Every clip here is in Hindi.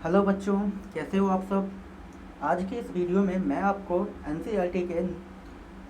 हेलो बच्चों, कैसे हो आप सब। आज की इस वीडियो में मैं आपको एनसीईआरटी के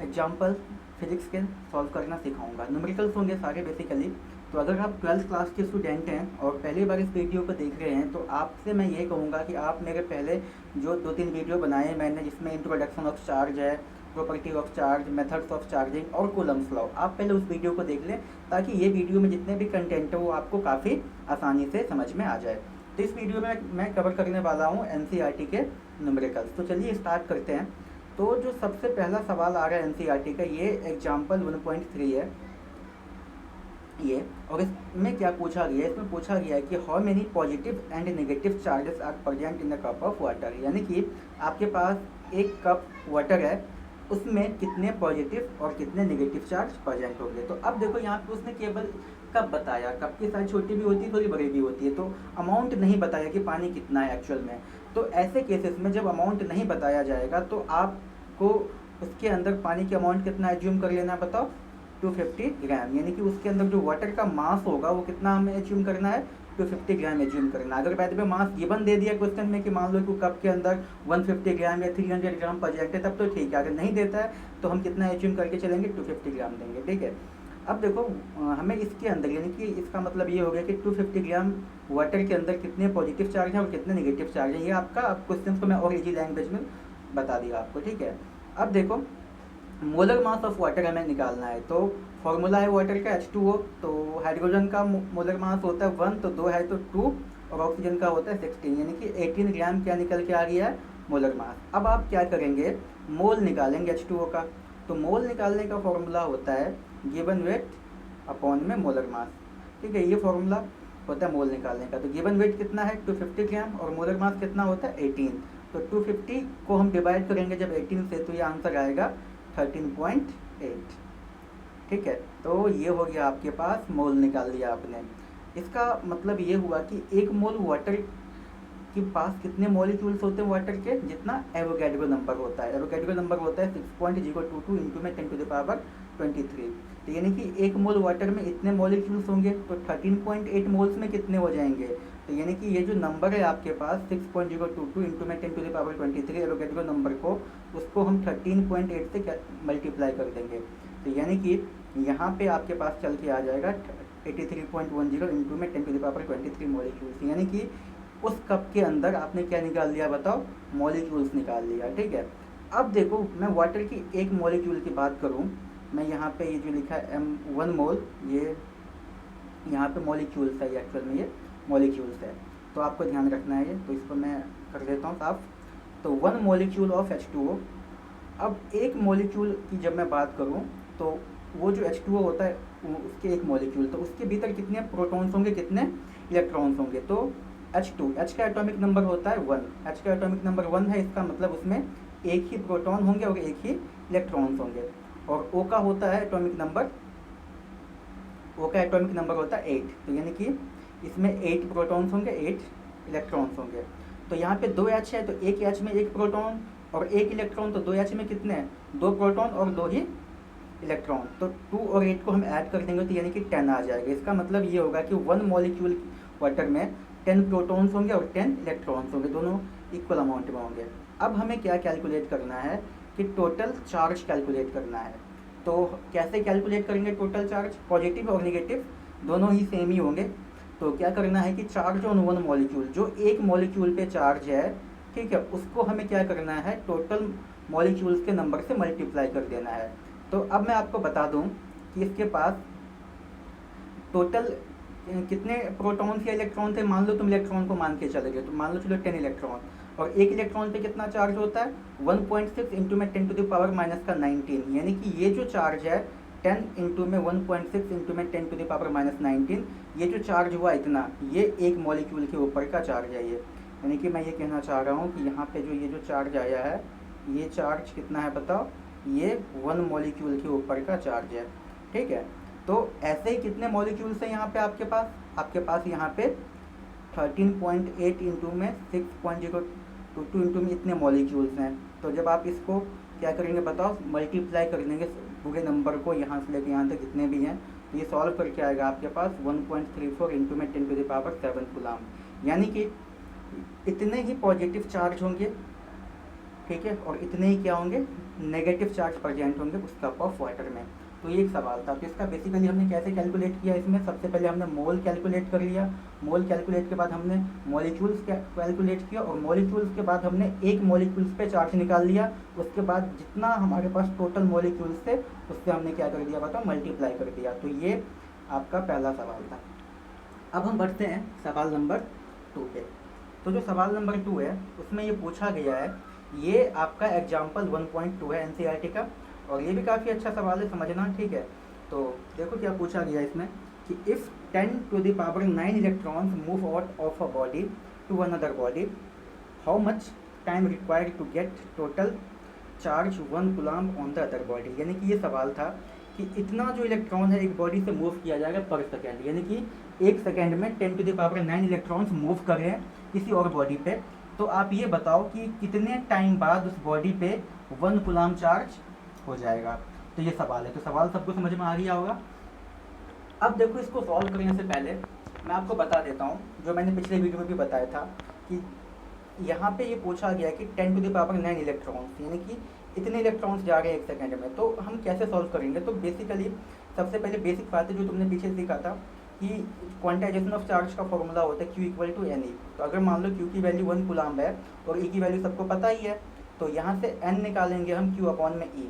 एग्जाम्पल फिजिक्स के सॉल्व करना सिखाऊंगा। न्यूमेरिकल्स होंगे सारे बेसिकली। तो अगर आप ट्वेल्थ क्लास के स्टूडेंट हैं और पहली बार इस वीडियो को देख रहे हैं तो आपसे मैं ये कहूँगा कि आप मेरे पहले जो 2-3 वीडियो बनाए मैंने, जिसमें इंट्रोडक्शन ऑफ चार्ज है, property of charge, methods of charging और कूलम्स लॉ, आप पहले उस वीडियो को देख लें ताकि ये वीडियो में जितने भी कंटेंट है वो आपको काफ़ी आसानी से समझ में आ जाए। तो इस वीडियो में मैं कवर करने वाला हूँ एनसीईआरटी के न्यूमेरिकल्स। तो चलिए स्टार्ट करते हैं। तो जो सबसे पहला सवाल आ रहा है एनसीईआरटी का, ये एग्जाम्पल 1.3 है ये। और इसमें क्या पूछा गया है, इसमें पूछा गया है कि how many positive and negative charges are present in the cup of water. यानी कि आपके पास एक कप वाटर है, उसमें कितने पॉजिटिव और कितने नेगेटिव चार्ज प्रेजेंट होंगे। तो अब देखो यहाँ पे उसने केवल कप बताया, कप की साइज छोटी भी होती है थोड़ी बड़ी भी होती है, तो अमाउंट नहीं बताया कि पानी कितना है एक्चुअल में। तो ऐसे केसेस में जब अमाउंट नहीं बताया जाएगा तो आपको उसके अंदर पानी की अमाउंट कितना एज्यूम कर लेना है, बताओ 250 ग्राम। यानी कि उसके अंदर जो वाटर का मास होगा वो कितना हमें एज्यूम करना है, 250 ग्राम एज्यूम करना है। अगर बाद में मास गिवन दे दिया क्वेश्चन में कि मान लो कि कप के अंदर 150 ग्राम या 300 ग्राम प्रेजेंट है, तब तो ठीक है। अगर नहीं देता है तो हम कितना एज्यूम करके चलेंगे, 250 ग्राम देंगे, ठीक है। अब देखो हमें इसके अंदर, यानी कि इसका मतलब ये हो गया कि 250 ग्राम वाटर के अंदर कितने पॉजिटिव चार्ज हैं और कितने नेगेटिव चार्ज हैं। ये आपका अब क्वेश्चन को मैं और इजी लैंग्वेज में बता दिया आपको, ठीक है। अब देखो मोलर मास ऑफ वाटर हमें निकालना है। तो फॉर्मूला है वाटर का H2O। तो हाइड्रोजन का मोलर मास होता है 1, तो 2 है तो 2, और ऑक्सीजन का होता है 16, यानी कि 18 ग्राम क्या निकल के आ गया है, मोलर मास। अब आप क्या करेंगे, मोल निकालेंगे H2O का। तो मोल निकालने का फॉर्मूला होता है गिवन वेट अपॉन में मोलर मास, ठीक है। ये फॉर्मूला होता है मोल निकालने का। तो गिवन वेट कितना है 250 ग्राम और मोलर मास कितना होता है 18। तो 250 को हम डिवाइड करेंगे जब 18 से, तो ये आंसर आएगा 13.8, ठीक है। तो ये हो गया आपके पास, मोल निकाल लिया आपने। इसका मतलब ये हुआ कि एक मोल वाटर के पास कितने मॉलिक्यूल्स होते हैं वाटर के, जितना एवोगैड्रो नंबर होता है। एवोगैड्रो नंबर होता है 6.022 इंटू में 10⁻23। तो यानी कि एक मोल वाटर में इतने मॉलिक्यूल्स होंगे, तो 13.8 मोल्स में कितने हो जाएंगे। तो यानी कि ये जो नंबर है आपके पास 6.022 इंटू में 10⁻23 एवोगैड्रो नंबर को, उसको हम 13.8 से मल्टीप्लाई कर देंगे। तो यानी कि यहाँ पे आपके पास चल के आ जाएगा 83.10 इंटू में 10⁻23 मॉलिक्यूल्स। यानी कि उस कप के अंदर आपने क्या निकाल लिया, बताओ, मॉलिक्यूल्स निकाल लिया, ठीक है। अब देखो मैं वाटर की एक मॉलिक्यूल की बात करूं, मैं यहाँ पे ये जो लिखा है M1 मोल, ये यहाँ पे मॉलिक्यूल्स है, एक्चुअल में ये मॉलिक्यूल्स है, तो आपको ध्यान रखना है ये। तो इसको मैं कर देता हूँ साफ। तो 1 मॉलिक्यूल ऑफ H2O। अब एक मॉलिक्यूल की जब मैं बात करूँ तो वो जो H2O होता है उसके एक मॉलिक्यूल, तो उसके भीतर कितने प्रोटॉन्स होंगे, कितने इलेक्ट्रॉन्स होंगे। तो H2, H का एटॉमिक नंबर होता है 1, H का एटॉमिक नंबर 1 है, इसका मतलब उसमें एक ही प्रोटॉन होंगे और एक ही इलेक्ट्रॉन्स होंगे। और O का होता है एटॉमिक नंबर, O का एटॉमिक नंबर होता है 8। तो यानी कि इसमें 8 प्रोटॉन्स होंगे, 8 इलेक्ट्रॉन्स होंगे। तो यहाँ पे 2 H है, तो एक H में एक प्रोटॉन और एक इलेक्ट्रॉन, तो 2 H में कितने हैं, 2 प्रोटॉन और 2 ही इलेक्ट्रॉन। तो 2 और 8 को हम ऐड कर देंगे तो यानी कि 10 आ जाएगा। इसका मतलब ये होगा कि 1 मॉलिक्यूल वाटर में 10 प्रोटॉन्स होंगे और 10 इलेक्ट्रॉन्स होंगे, दोनों इक्वल अमाउंट में होंगे। अब हमें क्या कैलकुलेट करना है कि टोटल चार्ज कैलकुलेट करना है। तो कैसे कैलकुलेट करेंगे टोटल चार्ज, पॉजिटिव और नेगेटिव दोनों ही सेम ही होंगे। तो क्या करना है कि चार्ज ऑन 1 मॉलिक्यूल, जो एक मॉलिक्यूल पे चार्ज है, ठीक है, उसको हमें क्या करना है, टोटल मॉलिक्यूल्स के नंबर से मल्टीप्लाई कर देना है। तो अब मैं आपको बता दूं कि इसके पास टोटल कितने प्रोटॉन्स या इलेक्ट्रॉन थे। मान लो तुम इलेक्ट्रॉन को मान के चले गए, तो मान लो चलो 10 इलेक्ट्रॉन, और एक इलेक्ट्रॉन पे कितना चार्ज होता है 1.6 इंटू में 10⁻⁻19। यानी कि ये जो चार्ज है 10 इंटू में 1.6 इंटू में 10⁻⁻19, ये जो चार्ज हुआ इतना, ये एक मॉलिक्यूल के ऊपर का चार्ज है ये। यानी कि मैं ये कहना चाह रहा हूँ कि यहाँ पे जो ये जो चार्ज आया है, ये चार्ज कितना है बताओ, ये 1 मॉलिक्यूल के ऊपर का चार्ज है, ठीक है। तो ऐसे ही कितने मॉलिक्यूल्स हैं यहाँ पे आपके पास यहाँ पे 13.8 इंटू में 6.022 इंटू में इतने मॉलिक्यूल्स हैं। तो जब आप इसको क्या करेंगे बताओ, मल्टीप्लाई कर देंगे पूरे नंबर को, यहाँ से लेकर यहाँ तक जितने भी हैं, तो ये सॉल्व करके आएगा आपके पास 1.34 इंटू में 10⁻7 कूलाम। यानी कि इतने ही पॉजिटिव चार्ज होंगे, ठीक है, और इतने ही क्या होंगे, नेगेटिव चार्ज प्रेजेंट होंगे उस कप ऑफ वाटर में। तो ये एक सवाल था। तो इसका बेसिकली हमने कैसे कैलकुलेट किया, इसमें सबसे पहले हमने मोल कैलकुलेट कर लिया। मोल कैलकुलेट के बाद हमने मॉलिक्यूल्स कैलकुलेट किया, और मॉलिक्यूल्स के बाद हमने एक मॉलिक्यूल्स पे चार्ज निकाल लिया। उसके बाद जितना हमारे पास टोटल मॉलिक्यूल्स थे उससे हमने क्या कर दिया, बताओ, मल्टीप्लाई कर दिया। तो ये आपका पहला सवाल था। अब हम बढ़ते हैं सवाल नंबर 2 पे। तो जो सवाल नंबर 2 है उसमें ये पूछा गया है, ये आपका एग्जाम्पल 1.2 है एनसीईआरटी का, और ये भी काफ़ी अच्छा सवाल है, समझना, ठीक है। तो देखो क्या पूछा गया इसमें कि if 10 to the power 9 electrons move out of a body to another body, how much time required to get total charge 1 coulomb on the other body. यानी कि ये सवाल था कि इतना जो इलेक्ट्रॉन है एक बॉडी से मूव किया जाएगा पर सेकेंड, यानी कि एक सेकेंड में 10 to the power 9 electrons move कर रहे हैं किसी और बॉडी पे। तो आप ये बताओ कि कितने टाइम बाद उस बॉडी पे 1 कूलम्ब चार्ज हो जाएगा। तो ये सवाल है। तो सवाल सबको समझ में आ गया होगा। अब देखो, इसको सॉल्व करने से पहले मैं आपको बता देता हूँ जो मैंने पिछले वीडियो में भी बताया था कि यहाँ पे ये पूछा गया कि 10 टू द पावर 9 इलेक्ट्रॉन्स, यानी कि इतने इलेक्ट्रॉन्स जा रहे हैं एक सेकंड में। तो हम कैसे सॉल्व करेंगे। तो बेसिकली सबसे पहले बेसिक बात है जो तुमने पीछे सीखा था कि क्वांटाइजेशन ऑफ चार्ज का फॉर्मूला होता है Q equal to n e. तो अगर मान लो Q की वैल्यू 1 कूलम्ब है और E की वैल्यू सबको पता ही है, तो यहाँ से N निकालेंगे हम Q अपॉन में E।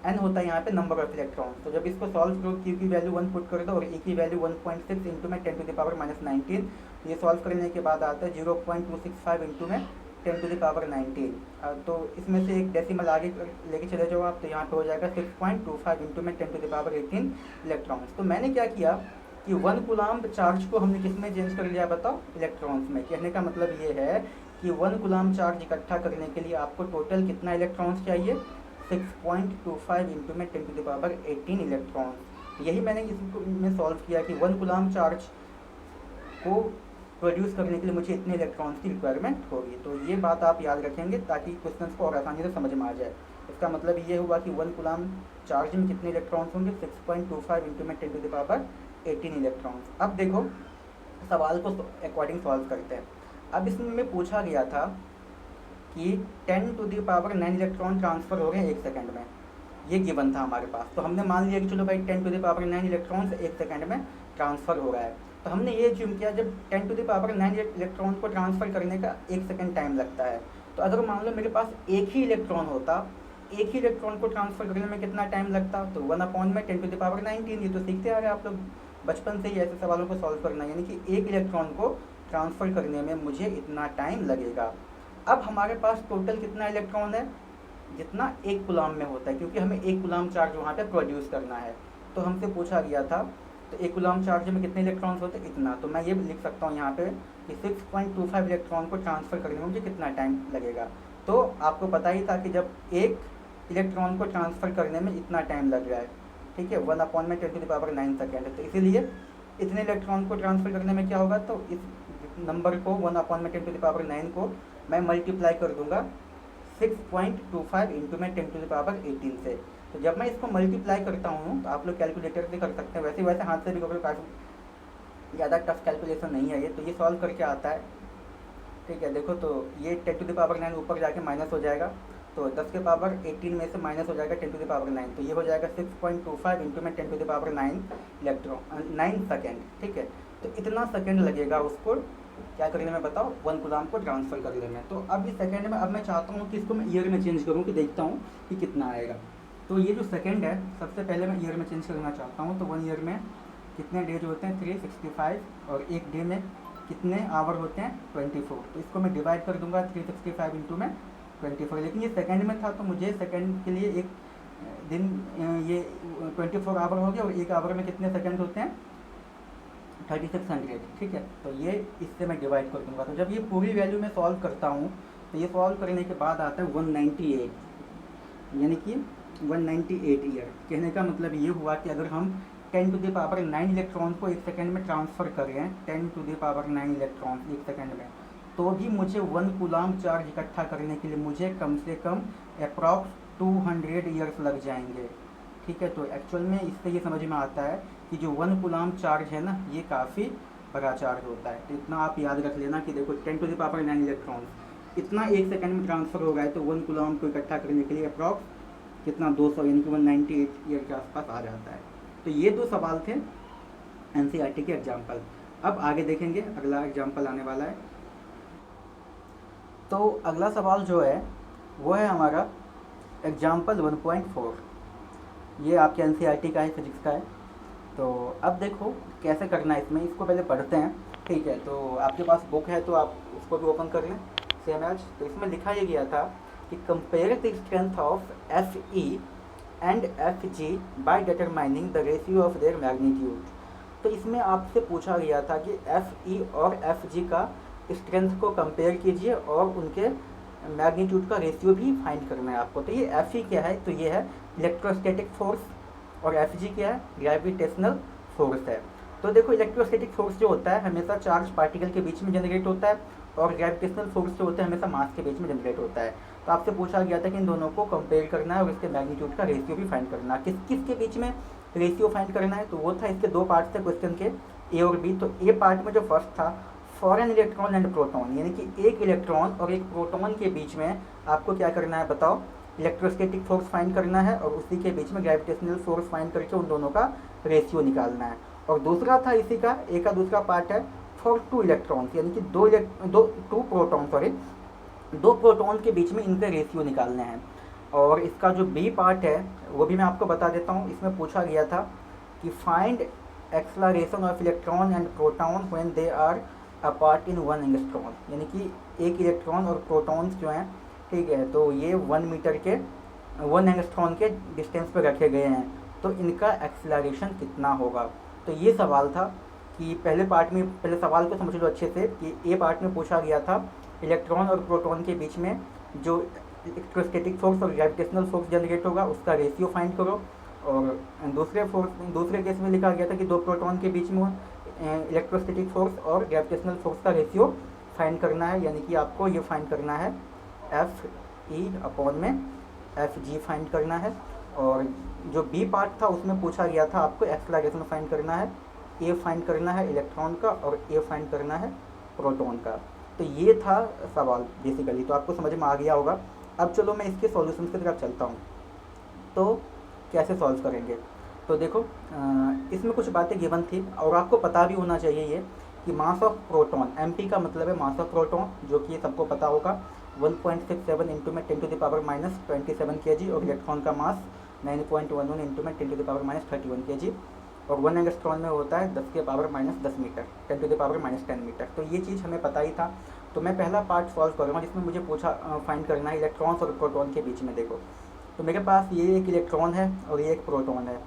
N होता है यहाँ पे नंबर ऑफ इलेक्ट्रॉन। तो जब इसको सॉल्व करो, Q की वैल्यू 1 पुट कर दो और E की वैल्यू 1.6 इंटू में 10 टू द पावर -19। ये सॉल्व करने के बाद आता है 0.265 इंटू में 10 टू द पावर 19। तो इसमें से एक डेसिमल आगे लेके चले जाओ आप, तो यहाँ पे हो जाएगा 6.25 इंटू में 10 टू द पावर 18 इलेक्ट्रॉन्स। तो मैंने क्या किया कि 1 कूलम्ब चार्ज को हमने किस में चेंज कर लिया, बताओ, इलेक्ट्रॉन्स में। कहने का मतलब ये है कि 1 कूलम्ब चार्ज इकट्ठा करने के लिए आपको टोटल कितना इलेक्ट्रॉन्स चाहिए, 6.25 इंटू में 10 टू द पावर 18 इलेक्ट्रॉन्स। यही मैंने इसको में सॉल्व किया कि 1 कूलम्ब चार्ज को प्रोड्यूस करने के लिए मुझे इतने इलेक्ट्रॉन्स की रिक्वायरमेंट होगी। तो ये बात आप याद रखेंगे ताकि क्वेश्चंस को और आसानी से समझ में आ जाए। इसका मतलब ये हुआ कि 1 कूलम्ब चार्ज में कितने इलेक्ट्रॉन्स होंगे, 6.25 इंटू में 10 टू द पावर 18 इलेक्ट्रॉन्स। अब देखो सवाल को अकॉर्डिंग सॉल्व करते हैं। अब इसमें पूछा गया था कि 10 to the power 9 electron transfer हो रहे हैं एक सेकंड में, ये गिवन था हमारे पास। तो हमने मान लिया कि चलो भाई 10 टू द पावर 9 इलेक्ट्रॉन्स एक सेकंड में ट्रांसफ़र हो रहा है। तो हमने ये ज्यूम किया जब 10 टू द पावर 9 इलेक्ट्रॉन को ट्रांसफ़र करने का 1 सेकंड टाइम लगता है, तो अगर मान लो मेरे पास एक ही इलेक्ट्रॉन होता, एक ही इलेक्ट्रॉन को ट्रांसफ़र करने में कितना टाइम लगता, तो 1 अपॉन में 10 टू द पावर 19। ये तो सीखते आ रहे हैं आप लोग बचपन से ही ऐसे सवालों को सॉल्व करना, यानी कि एक इलेक्ट्रॉन को ट्रांसफ़र करने में मुझे इतना टाइम लगेगा। अब हमारे पास टोटल कितना इलेक्ट्रॉन है, जितना 1 कूलम्ब में होता है, क्योंकि हमें 1 कूलम्ब चार्ज वहाँ पे प्रोड्यूस करना है। तो हमसे पूछा गया था तो 1 कूलम्ब चार्ज में कितने इलेक्ट्रॉन्स होते हैं, इतना। तो मैं ये लिख सकता हूँ यहाँ पे कि 6.25 इलेक्ट्रॉन को ट्रांसफ़र करने में मुझे कितना टाइम लगेगा। तो आपको पता ही था कि जब एक इलेक्ट्रॉन को ट्रांसफ़र करने में इतना टाइम लग रहा है, ठीक है, 1 अपॉन में 10 टू द पावर 9 सेकेंड है। तो इसीलिए इतने इलेक्ट्रॉन को ट्रांसफ़र करने में क्या होगा, तो इस नंबर को 1 अपॉन में 10 टू द पावर 9 को मैं मल्टीप्लाई कर दूंगा 6.25 इंटू में 10 टू द पावर 18 से। तो जब मैं इसको मल्टीप्लाई करता हूँ तो आप लोग कैलकुलेटर से कर सकते हैं, वैसे हाथ से भी करोगे, काफ़ी ज़्यादा टफ कैलकुलेशन नहीं है ये। तो ये सॉल्व करके आता है, ठीक है। देखो तो ये 10 टू द पावर 9 ऊपर जाके माइनस हो जाएगा, तो 10 के पावर 18 में से माइनस हो जाएगा 10 टू द पावर 9। तो ये हो जाएगा 6.25 इंटू में 10 टू द पावर 9 सेकेंड, ठीक है। तो इतना सेकेंड लगेगा उसको क्या करने में, बताओ, 1 कूलम्ब को ट्रांसफ़र करने में। तो अब इस सेकंड में अब मैं चाहता हूँ कि इसको मैं ईयर में चेंज करूँ, कि देखता हूँ कि कितना आएगा। तो ये जो सेकंड है सबसे पहले मैं ईयर में चेंज करना चाहता हूँ। तो 1 ईयर में कितने डेज होते हैं, 365, और एक डे में कितने आवर होते हैं, 24। तो इसको मैं डिवाइड कर दूंगा 365 इंटू में 24। लेकिन ये सेकंड में था तो मुझे सेकंड के लिए एक दिन ये 24 आवर हो गया, और एक आवर में कितने सेकंड होते हैं, 3600, ठीक है। तो ये इससे मैं डिवाइड कर दूंगा। तो जब ये पूरी वैल्यू मैं सॉल्व करता हूँ तो ये सॉल्व करने के बाद आता है 198, यानी कि 198 ईयर। कहने का मतलब ये हुआ कि अगर हम 10 टू द पावर 9 इलेक्ट्रॉन को एक सेकंड में ट्रांसफ़र करें, 10 टू द पावर 9 इलेक्ट्रॉन एक सेकंड में, तो भी मुझे 1 कूलम्ब चार्ज इकट्ठा करने के लिए मुझे कम से कम अप्रॉक्स 200 ईयर्स लग जाएंगे, ठीक है। तो एक्चुअल में इससे ये समझ में आता है कि जो 1 कूलम्ब चार्ज है ना, ये काफ़ी बड़ा चार्ज होता है। तो इतना आप याद रख लेना कि देखो 10⁹9 इलेक्ट्रॉन्स इतना 1 सेकंड में ट्रांसफ़र हो रहा है। तो 1 कूलम को इकट्ठा करने के लिए अप्रॉक्स कितना 200 यानी कि 198 ईयर के आसपास आ जाता है। तो ये 2 सवाल थे NCERT के एग्जाम्पल। अब आगे देखेंगे, अगला एग्जाम्पल आने वाला है। तो अगला सवाल जो है वो है हमारा एग्जाम्पल 1.4। ये आपके NCERT का है, फिजिक्स का है। तो अब देखो कैसे करना है इसमें, इसको पहले पढ़ते हैं, ठीक है। तो आपके पास बुक है तो आप उसको भी ओपन कर लें, सेम एज। तो इसमें लिखा ये गया था कि compare the strength of Fe and Fg by determining the ratio of their magnitude. तो इसमें आपसे पूछा गया था कि Fe और Fg का स्ट्रेंथ को कंपेयर कीजिए और उनके मैग्नीट्यूड का रेशियो भी फाइंड करना है आपको। तो ये Fe क्या है, तो ये है इलेक्ट्रोस्टैटिक फोर्स, और Fg क्या है, ग्रेविटेशनल फोर्स है। तो देखो इलेक्ट्रोस्टैटिक फोर्स जो होता है हमेशा चार्ज पार्टिकल के बीच में जनरेट होता है, और ग्रेविटेशनल फोर्स जो होता है हमेशा मास के बीच में जनरेट होता है। तो आपसे पूछा गया था कि इन दोनों को कंपेयर करना है और इसके मैग्नीट्यूड का रेशियो भी फाइंड करना है। किस के बीच में रेशियो फाइंड करना है, तो वो था, इसके 2 पार्ट थे क्वेश्चन के, ए और बी। तो ए पार्ट में जो फर्स्ट था for an electron and proton, यानी कि एक इलेक्ट्रॉन और एक प्रोटॉन के बीच में आपको क्या करना है बताओ, इलेक्ट्रोस्टैटिक फोर्स फाइंड करना है, और उसी के बीच में ग्रेविटेशनल फोर्स फाइंड करके उन दोनों का रेशियो निकालना है। और दूसरा था इसी का, ए का दूसरा पार्ट है फॉर 2 इलेक्ट्रॉन्स, यानी कि 2 प्रोटॉन के बीच में इनके रेशियो निकालने हैं। और इसका जो बी पार्ट है वो भी मैं आपको बता देता हूँ। इसमें पूछा गया था कि find acceleration of electron and proton when they are apart in 1 angstrom, यानी कि एक इलेक्ट्रॉन और प्रोटॉन्स जो हैं, ठीक है, तो ये 1 मीटर के 1 एंगस्ट्रॉन के डिस्टेंस पर रखे गए हैं, तो इनका एक्सेलरेशन कितना होगा। तो ये सवाल था कि पहले पार्ट में, पहले सवाल को समझ लो अच्छे से, कि ए पार्ट में पूछा गया था इलेक्ट्रॉन और प्रोटॉन के बीच में जो इलेक्ट्रोस्टैटिक फोर्स और ग्रेविटेशनल फोर्स जनरेट होगा उसका रेशियो फाइंड करो। और दूसरे केस में लिखा गया था कि 2 प्रोटॉन के बीच में इलेक्ट्रोस्टैटिक फोर्स और ग्रेविटेशनल फोर्स का रेशियो फाइंड करना है, यानी कि आपको ये फाइंड करना है Fe अपॉन में Fg फाइंड करना है। और जो बी पार्ट था उसमें पूछा गया था आपको एक्सेलरेशन फाइंड करना है, ए फाइंड करना है इलेक्ट्रॉन का, और ए फाइंड करना है प्रोटॉन का। तो ये था सवाल बेसिकली, तो आपको समझ में आ गया होगा। अब चलो मैं इसके सॉल्यूशन की तरफ चलता हूँ। तो कैसे सॉल्व करेंगे, तो देखो इसमें कुछ बातें गिवन थी, और आपको पता भी होना चाहिए ये कि मास ऑफ प्रोटॉन, MP का मतलब है मास ऑफ प्रोटॉन, जो कि सबको पता होगा 1.67 इंटू में 10⁻27 kg, और इलेक्ट्रॉन का मास 9.11 इंटू में 10⁻31 kg, और 1 एंगस्ट्रॉन में होता है 10⁻10 मीटर, 10⁻10 मीटर। तो ये चीज़ हमें पता ही था। तो मैं पहला पार्ट सॉल्व करूँगा जिसमें मुझे पूछा फाइंड करना है इलेक्ट्रॉन्स और प्रोटॉन के बीच में। देखो तो मेरे पास ये एक इलेक्ट्रॉन है और ये एक प्रोटॉन है।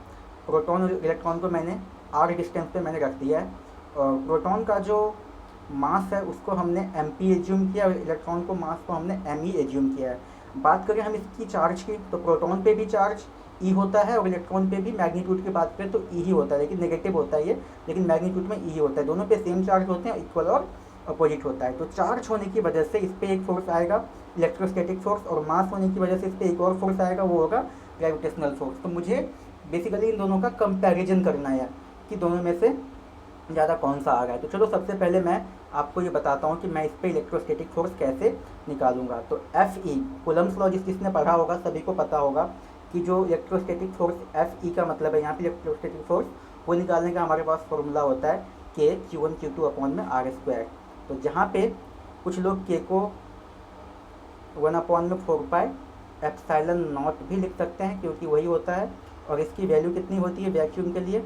प्रोटॉन और इलेक्ट्रॉन को मैंने r डिस्टेंस पे मैंने रख दिया है, और प्रोटॉन का जो मास है उसको हमने mp एज्यूम किया, और इलेक्ट्रॉन को मास को हमने me एज्यूम किया है। बात करें हम इसकी चार्ज की, तो प्रोटॉन पे भी चार्ज E होता है, और इलेक्ट्रॉन पे भी मैग्नीट्यूड की बात करें तो E ही होता है, लेकिन नेगेटिव होता है ये, लेकिन मैग्नीट्यूड में E होता है। दोनों पे सेम चार्ज होते हैं, इक्वल और अपोजिट होता है। तो चार्ज होने की वजह से इस पर एक फोर्स आएगा इलेक्ट्रोस्टैटिक फोर्स, और मास होने की वजह से इस पर एक और फोर्स आएगा, वो होगा ग्रेविटेशनल फोर्स। तो मुझे बेसिकली इन दोनों का कंपैरिजन करना है कि दोनों में से ज़्यादा कौन सा आ रहा है। तो चलो सबसे पहले मैं आपको ये बताता हूँ कि मैं इस पर इलेक्ट्रोस्टैटिक फोर्स कैसे निकालूंगा। तो Fe कूलम्स लॉ जिसने पढ़ा होगा सभी को पता होगा कि जो इलेक्ट्रोस्टैटिक फोर्स Fe का मतलब है यहाँ पे इलेक्ट्रोस्टैटिक फोर्स, वो निकालने का हमारे पास फॉर्मूला होता है K Q1 Q2 अपॉन में r²। तो जहाँ पे कुछ लोग K को 1/4πε0 भी लिख सकते हैं, क्योंकि वही होता है। और इसकी वैल्यू कितनी होती है वैक्यूम के लिए,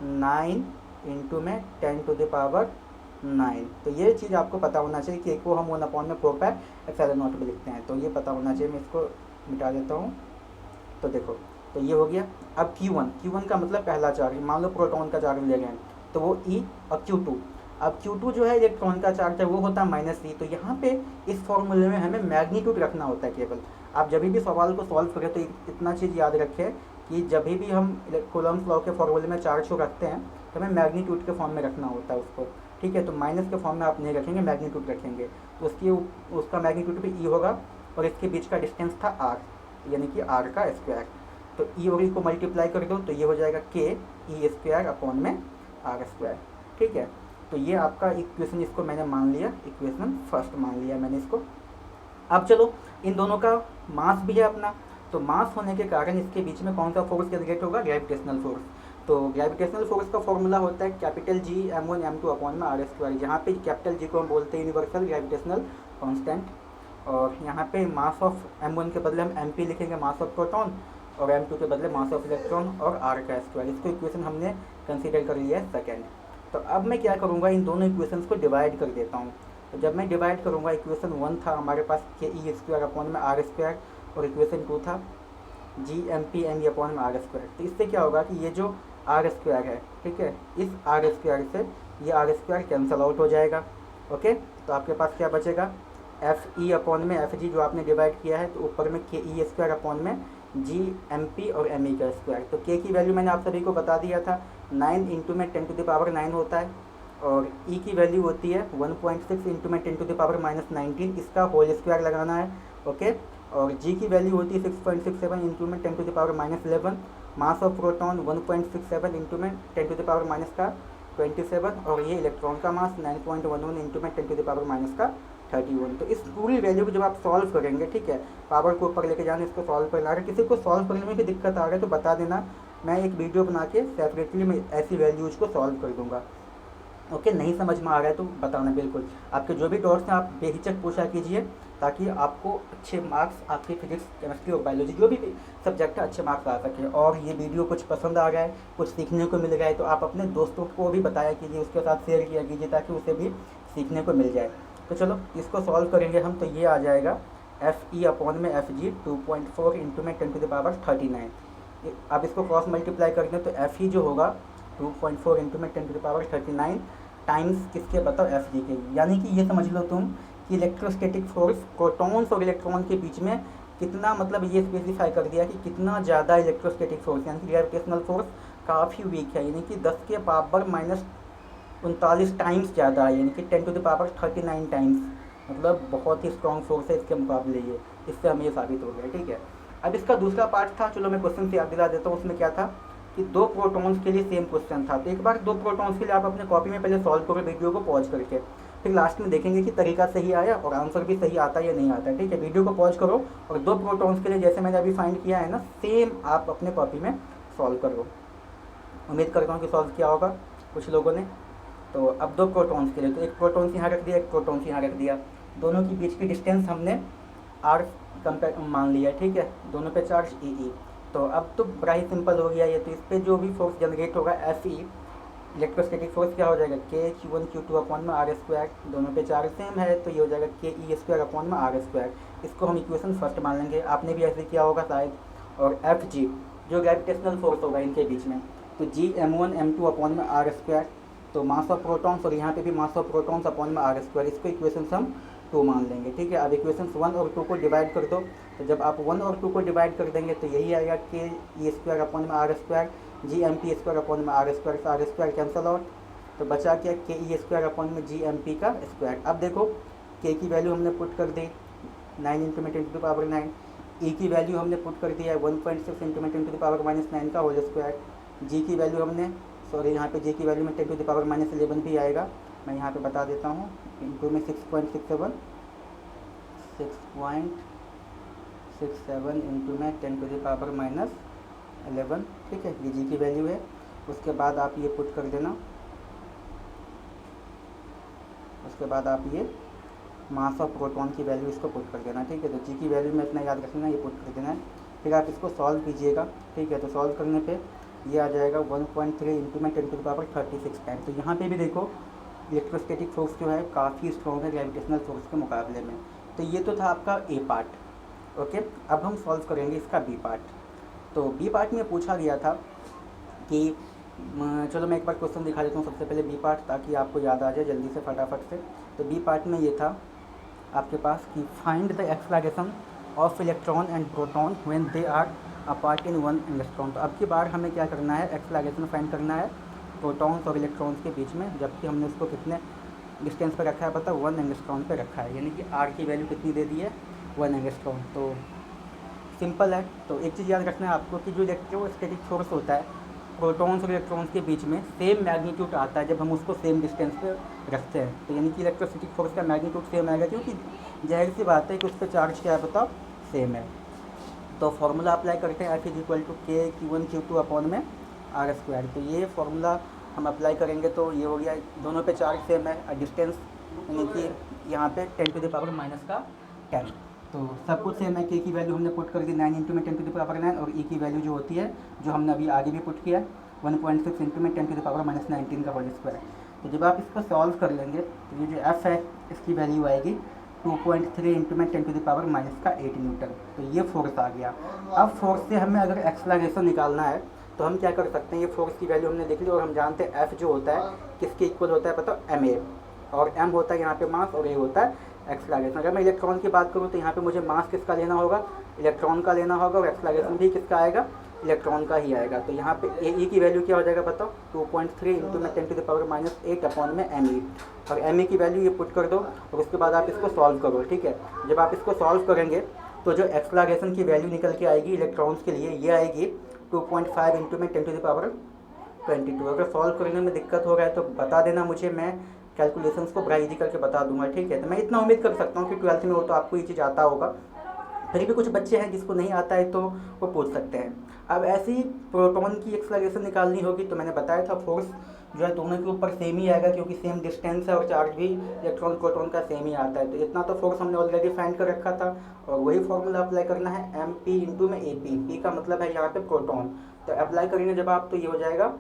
9 इंटू में 10⁻9। तो ये चीज़ आपको पता होना चाहिए कि K को हम 1/4πε0 भी लिखते हैं, तो ये पता होना चाहिए। मैं इसको मिटा देता हूँ। तो देखो तो ये हो गया। अब Q1 का मतलब पहला चार्ज, मान लो प्रोटॉन का चार्ज ले गए हैं तो वो E, और Q2, अब Q2 जो है इलेक्ट्रॉन का चार्ज है वो होता है -E। तो यहाँ पे इस फॉर्मूले में हमें मैग्नीट्यूड रखना होता है केवल। आप जब भी सवाल को सॉल्व करें तो इतना चीज़ याद रखें कि जब भी हम कूलम्स लॉ के फॉर्मूले में चार्ज को रखते हैं तो हमें मैग्नीट्यूड के फॉर्म में रखना होता है उसको, ठीक है। तो माइनस के फॉर्म में आप नहीं रखेंगे, मैग्नीट्यूड रखेंगे। तो उसका मैग्नीट्यूड भी E होगा, और इसके बीच का डिस्टेंस था r, यानी कि r²। तो E और E को मल्टीप्लाई कर दो तो ये हो जाएगा K E² अपॉन में r², ठीक है। तो ये आपका इक्वेशन, इसको मैंने मान लिया इक्वेशन फर्स्ट मान लिया मैंने इसको। अब चलो इन दोनों का मास भी है अपना, तो मास होने के कारण इसके बीच में कौन सा फोर्स जनरेट होगा, ग्रेविटेशनल फोर्स। तो ग्रेविटेशनल फोर्स का फॉर्मूला होता है capital G m1 m2 upon में आर स्क्वायर, जहाँ पे कैपिटल जी को हम बोलते हैं यूनिवर्सल ग्रेविटेशनल कांस्टेंट, और यहाँ पे मास ऑफ m1 के बदले हम mp लिखेंगे, मास ऑफ प्रोटॉन, और m2 के बदले मास ऑफ इलेक्ट्रॉन और r का स्क्वायर। इसको इक्वेशन हमने कंसीडर कर लिया है सेकेंड। तो अब मैं क्या करूँगा, इन दोनों इक्वेशंस को डिवाइड कर देता हूँ। तो जब मैं डिवाइड करूँगा, इक्वेशन 1 था हमारे पास के ई स्क्वायर अपॉन में आर स्क्वायर, और इक्वेशन 2 था g M p m e upon में आर स्क्वायर। तो इससे क्या होगा कि ये जो आर स्क्वायर है, ठीक है, इस आर स्क्वायर से ये आर स्क्वायर कैंसल आउट हो जाएगा। ओके, तो आपके पास क्या बचेगा, एफ ई अपॉन में एफ जी जो आपने डिवाइड किया है, तो ऊपर में के ई square upon M G M P और एम ई का स्क्वायर। तो के की वैल्यू मैंने आप सभी को बता दिया था, 9 इंटू में 10⁻9 होता है, और ई की वैल्यू होती है 1.6 इंटू में 10⁻−19, इसका होल स्क्वायर लगाना है। ओके, और जी की वैल्यू होती है 6.67 इंटू में 10⁻11, मास ऑफ प्रोटॉन 1.67 इंटू में 10⁻27, और ये इलेक्ट्रॉन का मास 9.11 इंटू में 10⁻31। तो इस पूरी वैल्यू को जब आप सॉल्व करेंगे, ठीक है, पावर को ऊपर लेके जाना, इसको सॉल्व करना। अगर किसी को सॉल्व करने में भी दिक्कत आ रहा है तो बता देना, मैं एक वीडियो बना के सेपरेटली मैं ऐसी वैल्यूज को सॉल्व कर दूंगा। ओके, नहीं समझ में आ रहा है तो बताना बिल्कुल। आपके जो भी डाउट्स हैं आप बेहिचक पूछा कीजिए, ताकि आपको अच्छे मार्क्स आपके फिजिक्स केमिस्ट्री और बायोलॉजी जो भी सब्जेक्ट है अच्छे मार्क्स आ सके। और ये वीडियो कुछ पसंद आ रहा है, कुछ सीखने को मिल रहा है, तो आप अपने दोस्तों को भी बताया कीजिए, उसके साथ शेयर किया कीजिए, ताकि उसे भी सीखने को मिल जाए। तो चलो इसको सॉल्व करेंगे हम। तो ये आ जाएगा एफ ई अपॉन में एफ जी 2.4 इंटू में 10⁻39। आप इसको क्रॉस मल्टीप्लाई कर दें तो एफ ई जो होगा 2.4 इंटू में 10⁻39 टाइम्स किसके बताओ, एफ जी के। यानी कि ये समझ लो तुम कि इलेक्ट्रोस्टैटिक फोर्स प्रोटॉन्स और इलेक्ट्रॉन के बीच में कितना, मतलब ये स्पेसिफाई कर दिया कि कितना ज़्यादा इलेक्ट्रोस्टैटिक फोर्स यानी कि ग्रेविटेशनल फोर्स काफ़ी वीक है, यानी कि 10⁻−39 टाइम्स ज़्यादा है, यानी कि 10⁻39 टाइम्स, मतलब बहुत ही स्ट्रॉन्ग फोर्स है इसके मुकाबले ये। इससे हमें ये साबित हो गया, ठीक है। अब इसका दूसरा पार्ट था, चलो मैं क्वेश्चन से याद दिला देता हूँ। उसमें क्या था कि 2 प्रोटॉन्स के लिए सेम क्वेश्चन था। तो एक बार 2 प्रोटॉन्स के लिए आप अपने कॉपी में पहले सॉल्व करो वीडियो को पॉज करके, फिर लास्ट में देखेंगे कि तरीका सही आया और आंसर भी सही आता है या नहीं आता है, ठीक है। वीडियो को पॉज करो और 2 प्रोटॉन्स के लिए जैसे मैंने अभी फाइंड किया है ना, सेम आप अपने कॉपी में सॉल्व करो। उम्मीद करता हूँ कि सॉल्व किया होगा कुछ लोगों ने। तो अब 2 प्रोटॉन्स के लिए, तो एक प्रोटॉन्स यहाँ रख दिया, एक प्रोटॉन्स यहाँ रख दिया, दोनों के बीच की डिस्टेंस हमने आर कंपेयर मान लिया, ठीक है, दोनों पे चार्ज ई ई। तो अब तो बड़ा ही सिंपल हो गया ये। तो इस पर जो भी फोर्स जनरेट होगा एफ ई, इलेक्ट्रोस्टैटिक फोर्स क्या हो जाएगा, के Q1 Q2 अपॉन में आर स्क्वायर, दोनों पे चार्ज सेम है तो ये हो जाएगा के ई स्क्वायर अपॉन में आर स्क्वायर। इसको हम इक्वेशन फर्स्ट मान लेंगे, आपने भी ऐसे किया होगा शायद। और एफ जी जो ग्रेविटेशनल फोर्स होगा इनके बीच में, तो जी m1 m2 अपॉन में आर स्क्वायर, तो मास ऑफ प्रोटॉन्स, और यहाँ पे भी मास ऑफ प्रोटॉन्स अपॉन में आर स्क्वायर। इसको इक्वेशन हम 2 मान लेंगे, ठीक है। अब इक्वेशन 1 और 2 को डिवाइड कर दो। तो जब आप 1 और 2 को डिवाइड कर देंगे तो यही आएगा के ई स्क्वायर अपॉन में are square, G M P square upon में are square, R square cancel out, तो बचा क्या, के ई square upon M G M P का स्क्वायर। अब देखो के की वैल्यू हमने पुट कर दी 9 इंटू में 10⁻9, ई की वैल्यू हमने पुट कर दिया है 1.6 इंटू में 10⁻−9 का होल स्क्वायर, जी की वैल्यू हमने, सॉरी यहाँ पे जी की वैल्यू में 10⁻11 भी आएगा, मैं यहाँ पे बता देता हूँ, इंटू में 6.67 इंटू में 10⁻11, ठीक है, ये जी की वैल्यू है। उसके बाद आप ये पुट कर देना, उसके बाद आप ये मास ऑफ प्रोटॉन की वैल्यू इसको पुट कर देना, ठीक है। तो जी की वैल्यू में इतना याद रखना, ये पुट कर देना है। फिर आप इसको सॉल्व कीजिएगा, ठीक है। तो सॉल्व करने पे ये आ जाएगा 1.3 इंटू में 10⁻36 टाइम। तो यहाँ पे भी देखो इलेक्ट्रोस्टैटिक फोर्स जो है काफ़ी स्ट्रॉन्ग है ग्रेविटेशनल फोर्स के मुकाबले में। तो ये तो था आपका ए पार्ट, ओके। अब हम सॉल्व करेंगे इसका बी पार्ट। तो बी पार्ट में पूछा गया था कि चलो मैं एक बार क्वेश्चन दिखा देता हूँ सबसे पहले बी पार्ट, ताकि आपको याद आ जाए जल्दी से फटाफट से। तो बी पार्ट में ये था आपके पास कि find the explanation of electron and proton when they are apart in 1 angstrom. तो अब की बार हमें क्या करना है, एक्सप्लानेशन फाइंड करना है प्रोटॉन्स और इलेक्ट्रॉन्स के बीच में, जबकि हमने उसको कितने डिस्टेंस पर रखा है पता, 1 एंगस्ट्रॉन पे रखा है, यानी कि आर की वैल्यू कितनी दे दी है, 1 एंगस्ट्रॉन। तो सिंपल है। तो एक चीज़ याद रखना है आपको कि जो इलेक्ट्रोस्टैटिक फोर्स होता है प्रोटॉन्स और इलेक्ट्रॉन्स के बीच में सेम मैग्नीट्यूड आता है जब हम उसको सेम डिस्टेंस पे रखते हैं। तो यानी कि इलेक्ट्रोसिटी फोर्स का मैग्नीट्यूड सेम आएगा, क्योंकि जाहिर सी बात है कि उस पर चार्ज क्या है बताओ, सेम है। तो फॉर्मूला अप्लाई करते हैं, F इक्वल टू के Q1 Q2 अपॉन में R²। तो ये फॉर्मूला हम अप्लाई करेंगे तो ये हो गया, दोनों पे चार्ज सेम है, डिस्टेंस यानी कि यहाँ पे 10⁻⁻10। तो सब कुछ सेम है। के की वैल्यू हमने पुट कर दी 9 इंटू में 10⁻9, और ई की वैल्यू जो होती है जो हमने अभी आगे भी पुट किया 1.6 इंटू में 10⁻⁻19 का होल स्क्वायर। तो जब आप इसको सॉल्व कर लेंगे तो ये जो एफ है इसकी वैल्यू आएगी 2.3 इंटू में 10⁻⁻8 न्यूटन। तो ये फोर्स आ गया। अब फोर्स से हमें अगर एक्सलरेशन निकालना है तो हम क्या कर सकते हैं, ये फोर्स की वैल्यू हमने देख ली, और हम जानते हैं एफ जो होता है किसके इक्वल होता है पता, एम ए, और एम होता है यहाँ पे मास और ए होता है एक्सलरेशन। अगर मैं इलेक्ट्रॉन की बात करूँ तो यहाँ पे मुझे मास किसका लेना होगा, इलेक्ट्रॉन का लेना होगा, और एक्सलरेशन भी किसका आएगा, इलेक्ट्रॉन का ही आएगा। तो यहाँ पे ए ई की वैल्यू क्या हो जाएगा बताओ, 2.3 इंटू में 10⁻⁻8 अपॉन में एम ई, और एम ई की वैल्यू ये पुट कर दो, और उसके बाद आप इसको सॉल्व करो। ठीक है, जब आप इसको सॉल्व करेंगे तो जो एक्सलरेशन की वैल्यू निकल के आएगी इलेक्ट्रॉन्स के लिए, ये आएगी 2.5 इंटू में 10⁻22। अगर सॉल्व करने में दिक्कत हो रहा है तो बता देना मुझे, मैं कैलकुलेशंस को बड़ा ईजी करके बता दूंगा। ठीक है, तो मैं इतना उम्मीद कर सकता हूँ कि 12th में हो तो आपको ये चीज़ आता होगा। फिर भी कुछ बच्चे हैं जिसको नहीं आता है तो वो पूछ सकते हैं। अब ऐसी प्रोटॉन की एक्सलरेशन निकालनी होगी तो मैंने बताया था फोर्स जो है दोनों के ऊपर सेम ही आएगा, क्योंकि सेम डिस्टेंस है और चार्ज भी इलेक्ट्रॉन प्रोटॉन का सेम ही आता है। तो इतना तो फोर्स हमने ऑलरेडी फाइंड कर रखा था, और वही फॉर्मूला अप्लाई करना है, एम पी इंटू में ए पी। पी का मतलब है यहाँ पे प्रोटॉन, तो अप्लाई करेंगे जब आप तो ये हो जाएगा,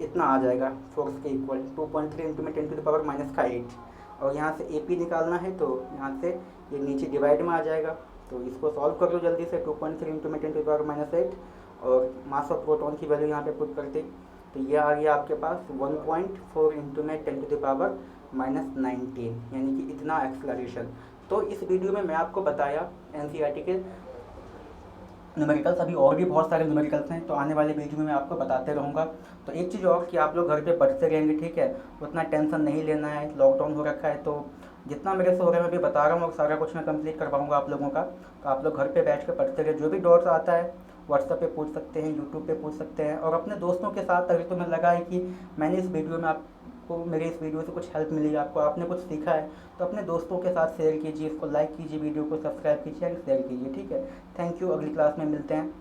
इतना आ जाएगा फोर्स के इक्वल 2.3 इंटू में 10⁻⁻8। और यहाँ से ए पी निकालना है तो यहाँ से ये नीचे डिवाइड में आ जाएगा। तो इसको सॉल्व कर लो जल्दी से, 2.3 इंटू में 10⁻⁸, और मास ऑफ प्रोटॉन की वैल्यू यहाँ पे पुट कर दी तो ये आ गया आपके पास 1.4 इंटू में 10⁻⁻19, यानी कि इतना एक्सलरेशन। तो इस वीडियो में मैं आपको बताया एनसीईआरटी के न्यूमेरिकल्स, अभी और भी बहुत सारे न्यूमेरिकल्स हैं, तो आने वाले वीडियो में मैं आपको बताते रहूँगा। तो एक चीज़ और कि आप लोग घर पे पढ़ते रहेंगे, ठीक है, उतना टेंशन नहीं लेना है, लॉकडाउन हो रखा है तो जितना मेरे से हो रहा है मैं भी बता रहा हूँ, और सारा कुछ मैं कंप्लीट करवाऊँगा आप लोगों का। तो आप लोग घर पे बैठ कर पढ़ते रहे, जो भी डाउट्स आता है व्हाट्सएप पे पूछ सकते हैं, यूट्यूब पे पूछ सकते हैं, और अपने दोस्तों के साथ अगर तुम्हें लगा है कि मैंने इस वीडियो में आपको मेरे इस वीडियो से कुछ हेल्प मिली, आपको आपने कुछ सीखा है, तो अपने दोस्तों के साथ शेयर कीजिए, इसको लाइक कीजिए, वीडियो को सब्सक्राइब कीजिए एंड शेयर कीजिए। ठीक है, थैंक यू, अगली क्लास में मिलते हैं।